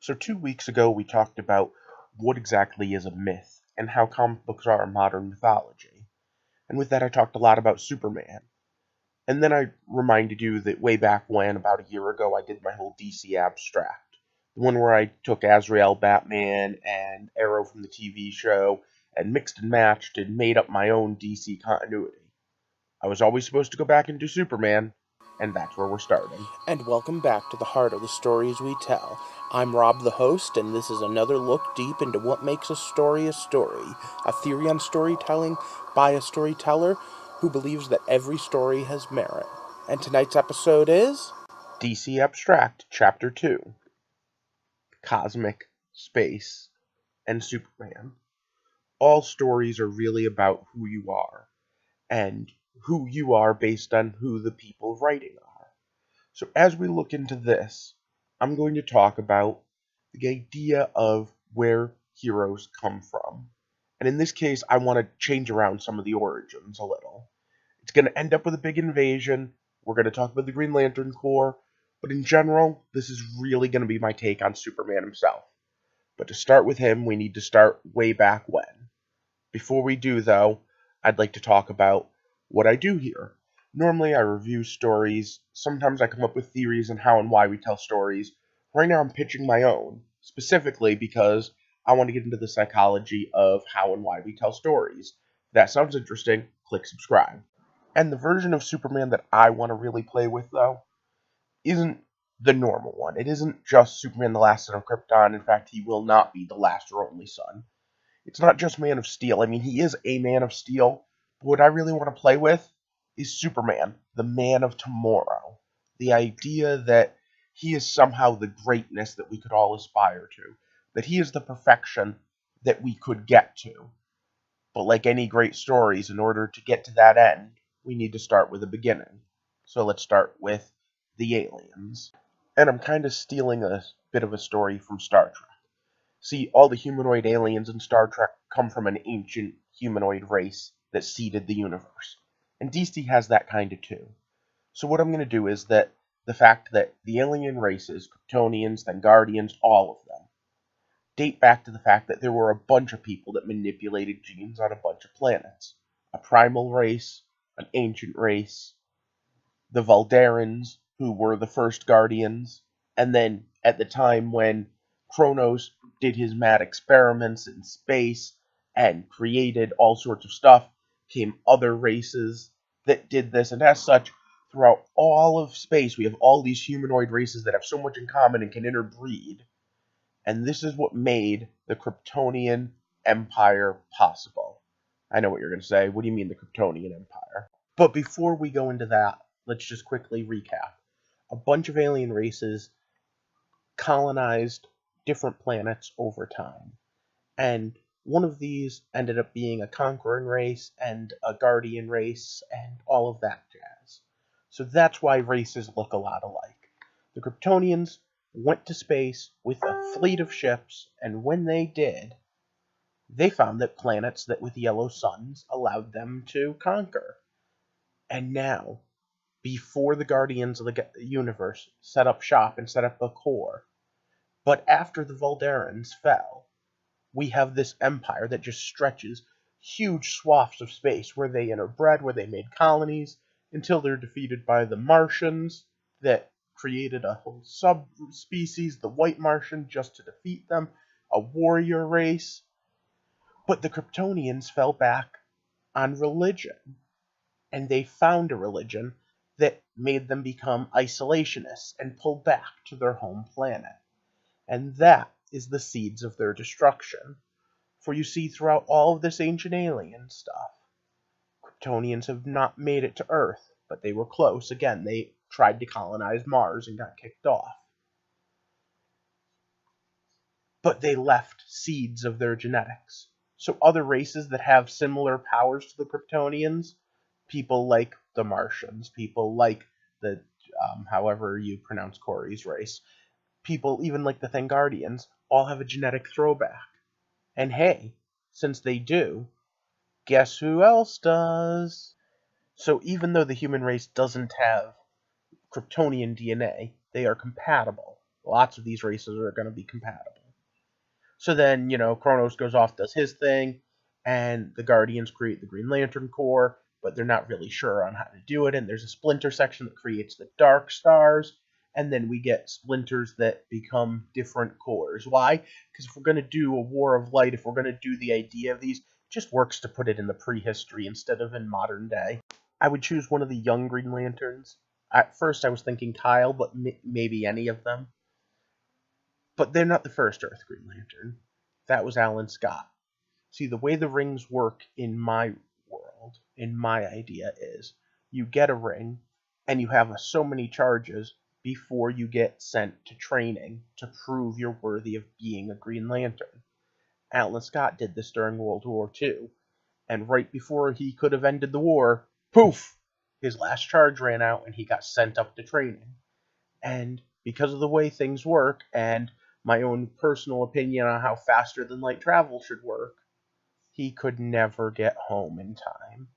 So 2 weeks ago, we talked about what exactly is a myth and how comic books are modern mythology. And with that, I talked a lot about Superman. And then I reminded you that way back when, about a year ago, I did my whole DC abstract. The one where I took Azrael Batman and Arrow from the TV show and mixed and matched and made up my own DC continuity. I was always supposed to go back and do Superman, and that's where we're starting. And welcome back to the heart of the stories we tell. I'm Rob, the host, and this is another look deep into what makes a story, a theory on storytelling by a storyteller who believes that every story has merit. And tonight's episode is DC Abstract, Chapter 2, Cosmic, Space, and Superman. All stories are really about who you are, and who you are based on who the people writing are. So as we look into this, I'm going to talk about the idea of where heroes come from. And in this case, I want to change around some of the origins a little. It's going to end up with a big invasion. We're going to talk about the Green Lantern Corps. But in general, this is really going to be my take on Superman himself. But to start with him, we need to start way back when. Before we do, though, I'd like to talk about what I do here. Normally, I review stories. Sometimes I come up with theories on how and why we tell stories. Right now, I'm pitching my own, specifically because I want to get into the psychology of how and why we tell stories. If that sounds interesting, click subscribe. And the version of Superman that I want to really play with, though, isn't the normal one. It isn't just Superman the last son of Krypton. In fact, he will not be the last or only son. It's not just Man of Steel. I mean, he is a Man of Steel, but what I really want to play with is Superman, the man of tomorrow. The idea that he is somehow the greatness that we could all aspire to, that he is the perfection that we could get to. But like any great stories, in order to get to that end, we need to start with a beginning. So let's start with the aliens. And I'm kind of stealing a bit of a story from Star Trek. See, all the humanoid aliens in Star Trek come from an ancient humanoid race that seeded the universe. And DC has that kind of too. So what I'm going to do is that the fact that the alien races, Kryptonians, Guardians, all of them, date back to the fact that there were a bunch of people that manipulated genes on a bunch of planets. A primal race, an ancient race, the Valderans, who were the first Guardians, and then at the time when Kronos did his mad experiments in space and created all sorts of stuff, came other races that did this, and as such, throughout all of space, we have all these humanoid races that have so much in common and can interbreed. And this is what made the Kryptonian Empire possible. I know what you're going to say. What do you mean the Kryptonian Empire? But before we go into that, let's just quickly recap. A bunch of alien races colonized different planets over time. And one of these ended up being a conquering race and a guardian race and all of that jazz. So that's why races look a lot alike. The Kryptonians went to space with a fleet of ships, and when they did, they found that planets that with yellow suns allowed them to conquer. And now, before the Guardians of the Universe set up shop and set up a core, but after the Valderans fell, we have this empire that just stretches huge swaths of space where they interbred, where they made colonies, until they're defeated by the Martians that created a whole subspecies, the White Martian, just to defeat them, a warrior race. But the Kryptonians fell back on religion, and they found a religion that made them become isolationists and pull back to their home planet. And that is the seeds of their destruction. For you see, throughout all of this ancient alien stuff, Kryptonians have not made it to Earth, but they were close. Again, they tried to colonize Mars and got kicked off. But they left seeds of their genetics. So other races that have similar powers to the Kryptonians, people like the Martians, people like the, however you pronounce Corey's race, people even like the Thangardians, all have a genetic throwback. And hey, since they do, guess who else does? So even though the human race doesn't have Kryptonian DNA, they are compatible. Lots of these races are going to be compatible. So then, Kronos goes off, does his thing, and the Guardians create the Green Lantern Corps, but they're not really sure on how to do it, and there's a Splinter section that creates the Dark Stars, and then we get splinters that become different corps. Why? Because if we're going to do a War of Light, if we're going to do the idea of these, it just works to put it in the prehistory instead of in modern day. I would choose one of the young Green Lanterns. At first I was thinking Kyle, but maybe any of them. But they're not the first Earth Green Lantern. That was Alan Scott. See, the way the rings work in my world, in my idea, is you get a ring, and you have so many charges before you get sent to training to prove you're worthy of being a Green Lantern. Alan Scott did this during World War II, and right before he could have ended the war, poof! His last charge ran out, and he got sent up to training. And because of the way things work, and my own personal opinion on how faster than light travel should work, he could never get home in time.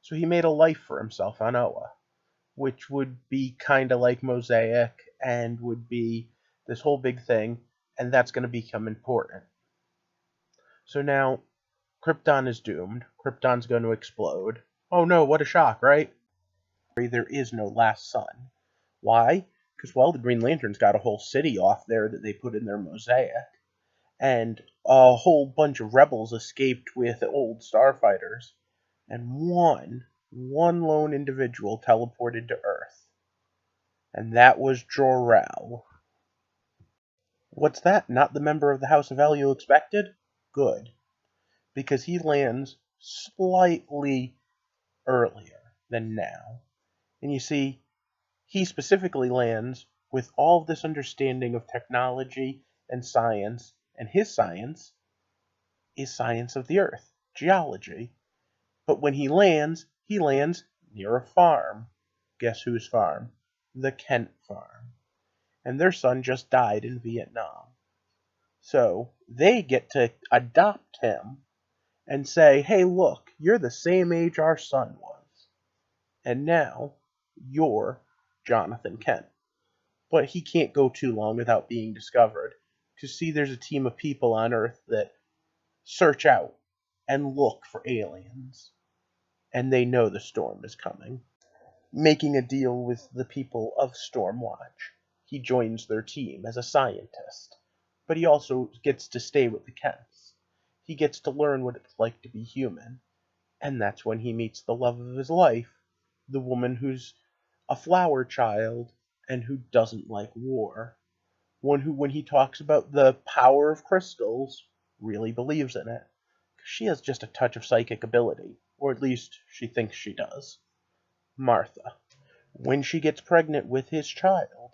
So he made a life for himself on Oa, which would be kind of like Mosaic and would be this whole big thing, and that's going to become important. So now, Krypton is doomed. Krypton's going to explode. Oh no, what a shock, right? There is no last sun. Why? Because, well, the Green Lantern's got a whole city off there that they put in their Mosaic. And a whole bunch of rebels escaped with old starfighters. And one lone individual teleported to Earth. And that was Jor-El. What's that? Not the member of the House of El you expected? Good. Because he lands slightly earlier than now. And you see, he specifically lands with all of this understanding of technology and science, and his science is science of the earth, geology. But when he lands near a farm. Guess whose farm? The Kent farm. And their son just died in Vietnam. So they get to adopt him and say, hey, look, you're the same age our son was. And now you're Jonathan Kent. But he can't go too long without being discovered. To see there's a team of people on Earth that search out and look for aliens. And they know the storm is coming. Making a deal with the people of Stormwatch. He joins their team as a scientist. But he also gets to stay with the Kents. He gets to learn what it's like to be human. And that's when he meets the love of his life, the woman who's a flower child and who doesn't like war. One who, when he talks about the power of crystals, really believes in it. She has just a touch of psychic ability, or at least she thinks she does. Martha. When she gets pregnant with his child,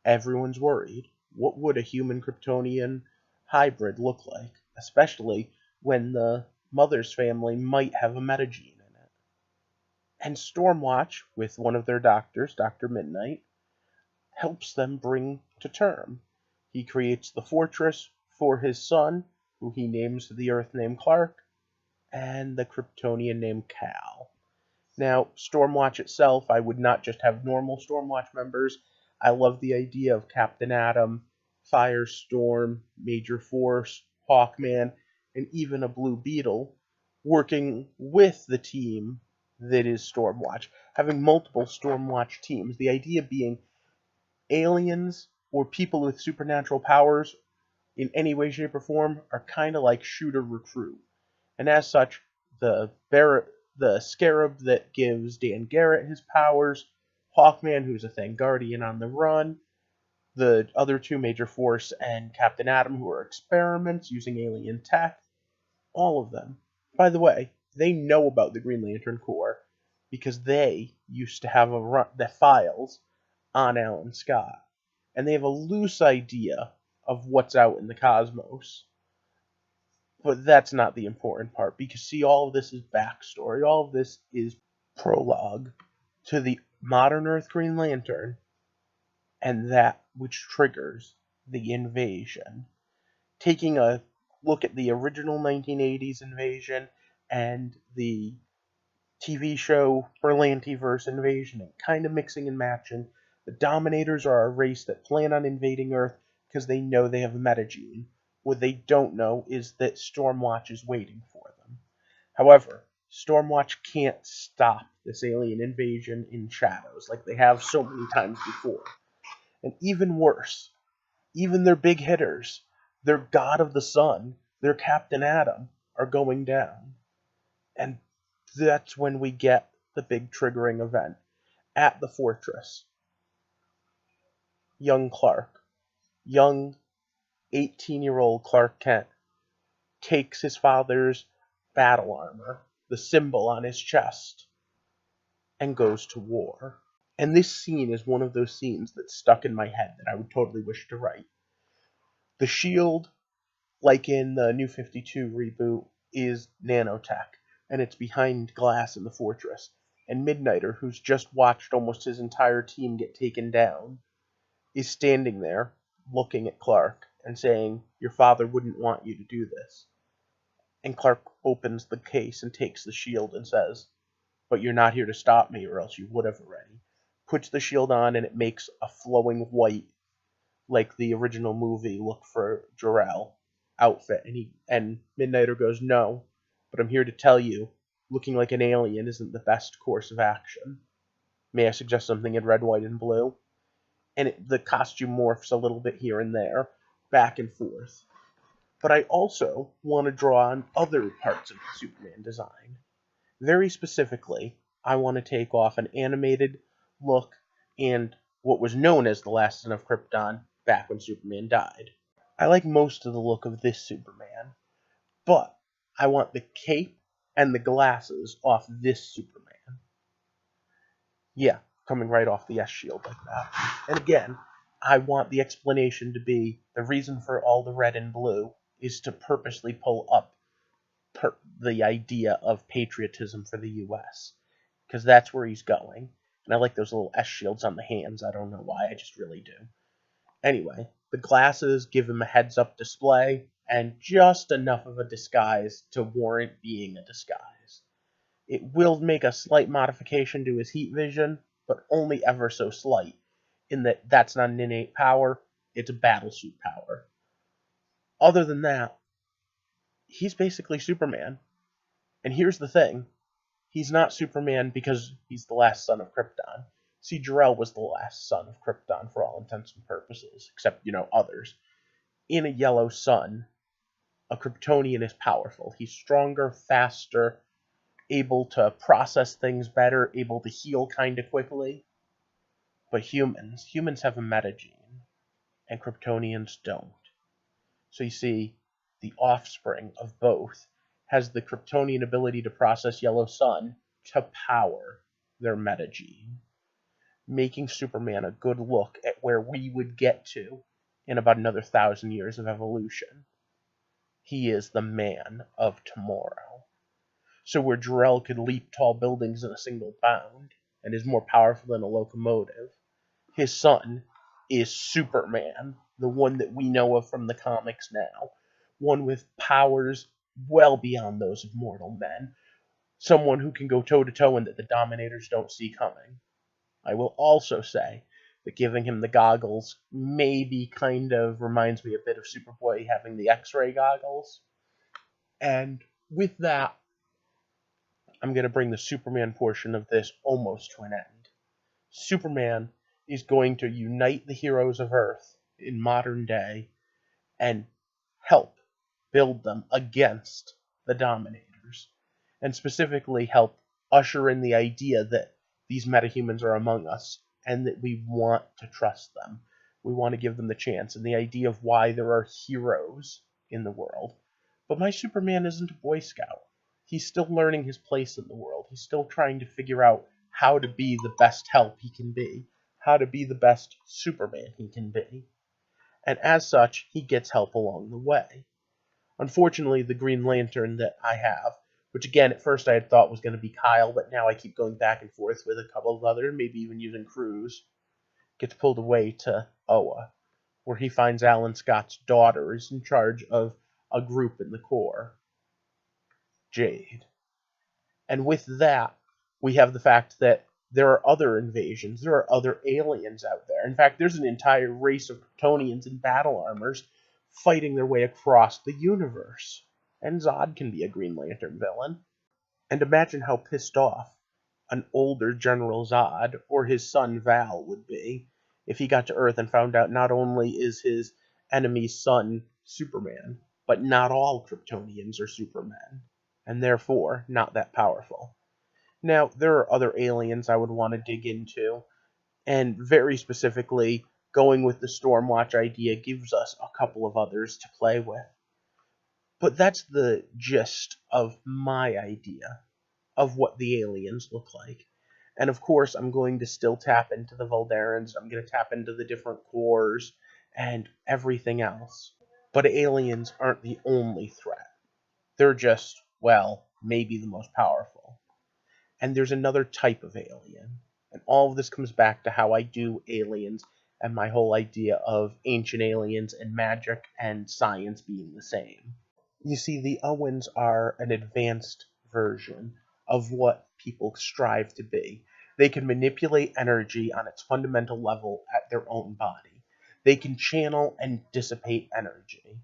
everyone's worried. What would a human Kryptonian hybrid look like? Especially when the mother's family might have a metagene in it. And Stormwatch, with one of their doctors, Dr. Midnight, helps them bring to term. He creates the fortress for his son, who he names the Earth named Clark, and the Kryptonian named Kal. Now, Stormwatch itself, I would not just have normal Stormwatch members. I love the idea of Captain Atom, Firestorm, Major Force, Hawkman, and even a Blue Beetle working with the team that is Stormwatch. Having multiple Stormwatch teams. The idea being aliens or people with supernatural powers in any way, shape, or form are kind of like shooter recruit. And as such, the Scarab that gives Dan Garrett his powers, Hawkman, who's a Thangardian on the run, the other two, Major Force and Captain Atom, who are experiments using alien tech, all of them. By the way, they know about the Green Lantern Corps because they used to have the files on Alan Scott. And they have a loose idea of what's out in the cosmos. But that's not the important part, because see, all of this is backstory. All of this is prologue to the modern Earth Green Lantern, and that which triggers the invasion. Taking a look at the original 1980s invasion and the TV show Berlantiverse invasion, and kind of mixing and matching, The Dominators are a race that plan on invading Earth because they know they have a metagene. What they don't know is that Stormwatch is waiting for them. However, Stormwatch can't stop this alien invasion in shadows like they have so many times before. And even worse, even their big hitters, their God of the Sun, their Captain Atom, are going down. And that's when we get the big triggering event. At the fortress, young Clark, young 18-year-old Clark Kent, takes his father's battle armor, the symbol on his chest, and goes to war. And this scene is one of those scenes that's stuck in my head that I would totally wish to write. The shield, like in the New 52 reboot, is nanotech, and it's behind glass in the fortress. And Midnighter, who's just watched almost his entire team get taken down, is standing there looking at Clark and saying, "Your father wouldn't want you to do this." And Clark opens the case and takes the shield and says, "But you're not here to stop me, or else you would have already." Puts the shield on, and it makes a flowing white, like the original movie Look for Jor-El outfit. And Midnighter goes, "No, but I'm here to tell you, looking like an alien isn't the best course of action. May I suggest something in red, white, and blue?" And the costume morphs a little bit here and there, back and forth. But I also want to draw on other parts of the Superman design. Very specifically, I want to take off an animated look and what was known as the Last Son of Krypton back when Superman died. I like most of the look of this Superman, but I want the cape and the glasses off this Superman. Yeah, coming right off the S-shield like that. And again, I want the explanation to be the reason for all the red and blue is to purposely pull up the idea of patriotism for the U.S. because that's where he's going. And I like those little S shields on the hands. I don't know why, I just really do. Anyway, the glasses give him a heads-up display and just enough of a disguise to warrant being a disguise. It will make a slight modification to his heat vision, but only ever so slight, in that that's not an innate power, it's a battlesuit power. Other than that, he's basically Superman. And here's the thing. He's not Superman because he's the last son of Krypton. See, Jor-El was the last son of Krypton for all intents and purposes, except, others. In a yellow sun, a Kryptonian is powerful. He's stronger, faster, able to process things better, able to heal kind of quickly. But humans have a metagene, and Kryptonians don't. So you see, the offspring of both has the Kryptonian ability to process yellow sun to power their metagene, making Superman a good look at where we would get to in about another 1,000 years of evolution. He is the man of tomorrow. So where Jor-El could leap tall buildings in a single bound and is more powerful than a locomotive, his son is Superman, the one that we know of from the comics now, one with powers well beyond those of mortal men, someone who can go toe-to-toe and that the Dominators don't see coming. I will also say that giving him the goggles maybe kind of reminds me a bit of Superboy having the X-ray goggles. And with that, I'm going to bring the Superman portion of this almost to an end. Superman is going to unite the heroes of Earth in modern day and help build them against the Dominators, and specifically help usher in the idea that these metahumans are among us and that we want to trust them. We want to give them the chance, and the idea of why there are heroes in the world. But my Superman isn't a Boy Scout. He's still learning his place in the world. He's still trying to figure out how to be the best help he can be, how to be the best Superman he can be. And as such, he gets help along the way. Unfortunately, the Green Lantern that I have, which again at first I had thought was going to be Kyle, but now I keep going back and forth with a couple of others, maybe even using Cruz, gets pulled away to Oa, where he finds Alan Scott's daughter is in charge of a group in the Corps, Jade. And with that, we have the fact that there are other invasions, there are other aliens out there. In fact, there's an entire race of Kryptonians in battle armors fighting their way across the universe. And Zod can be a Green Lantern villain. And imagine how pissed off an older General Zod or his son Val would be if he got to Earth and found out not only is his enemy's son Superman, but not all Kryptonians are Supermen, and therefore not that powerful. Now, there are other aliens I would want to dig into, and very specifically, going with the Stormwatch idea gives us a couple of others to play with. But that's the gist of my idea of what the aliens look like. And of course, I'm going to still tap into the Volderans, I'm going to tap into the different cores, and everything else. But aliens aren't the only threat. They're just, well, maybe the most powerful. And there's another type of alien. And all of this comes back to how I do aliens and my whole idea of ancient aliens and magic and science being the same. You see, the Owens are an advanced version of what people strive to be. They can manipulate energy on its fundamental level at their own body. They can channel and dissipate energy.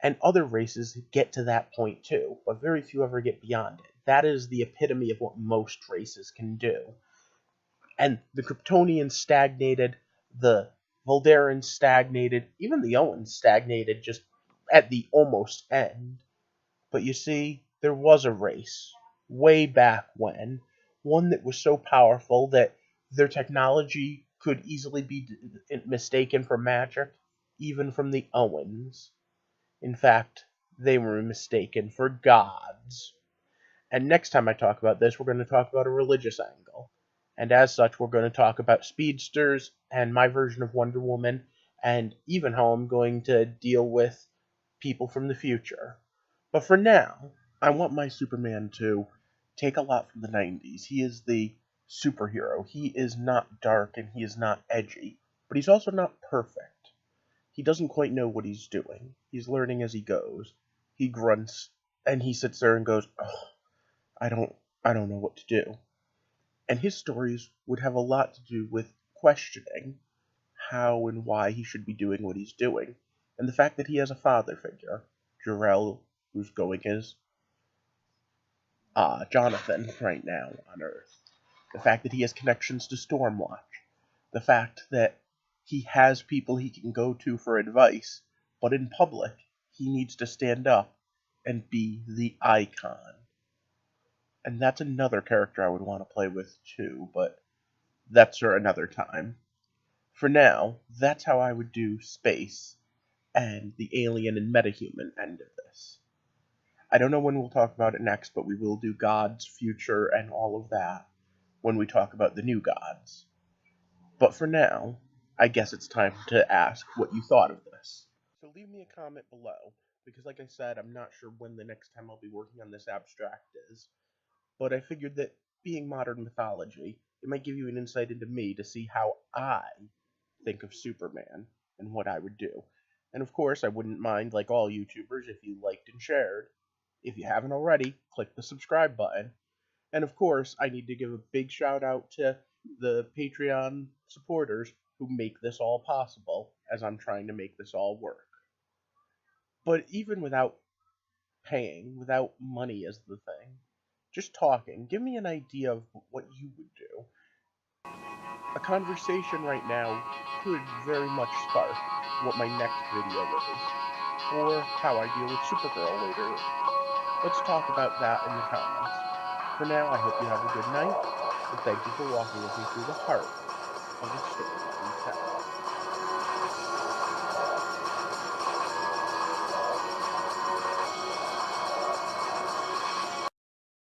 And other races get to that point too, but very few ever get beyond it. That is the epitome of what most races can do. And the Kryptonians stagnated, the Volderans stagnated, even the Owens stagnated just at the almost end. But you see, there was a race, way back when, one that was so powerful that their technology could easily be mistaken for magic, even from the Owens. In fact, they were mistaken for gods. And next time I talk about this, we're going to talk about a religious angle. And as such, we're going to talk about speedsters and my version of Wonder Woman, and even how I'm going to deal with people from the future. But for now, I want my Superman to take a lot from the 90s. He is the superhero. He is not dark and he is not edgy, but he's also not perfect. He doesn't quite know what he's doing. He's learning as he goes. He grunts and he sits there and goes, "Oh, I don't know what to do." And his stories would have a lot to do with questioning how and why he should be doing what he's doing. And the fact that he has a father figure, Jor-El, who's going as Jonathan right now on Earth. The fact that he has connections to Stormwatch. The fact that he has people he can go to for advice, but in public, he needs to stand up and be the icon. And that's another character I would want to play with too, but that's for another time. For now, that's how I would do space and the alien and metahuman end of this. I don't know when we'll talk about it next, but we will do gods, future, and all of that when we talk about the new gods. But for now, I guess it's time to ask what you thought of this. So leave me a comment below, because like I said, I'm not sure when the next time I'll be working on this abstract is. But I figured that being modern mythology, it might give you an insight into me to see how I think of Superman and what I would do. And of course, I wouldn't mind, like all YouTubers, if you liked and shared. If you haven't already, click the subscribe button. And of course, I need to give a big shout out to the Patreon supporters who make this all possible, as I'm trying to make this all work. But even without paying, without money as the thing, just talking, give me an idea of what you would do. A conversation right now could very much spark what my next video is, or how I deal with Supergirl later. Let's talk about that in the comments. For now, I hope you have a good night, and thank you for walking with me through the heart of the story we tell.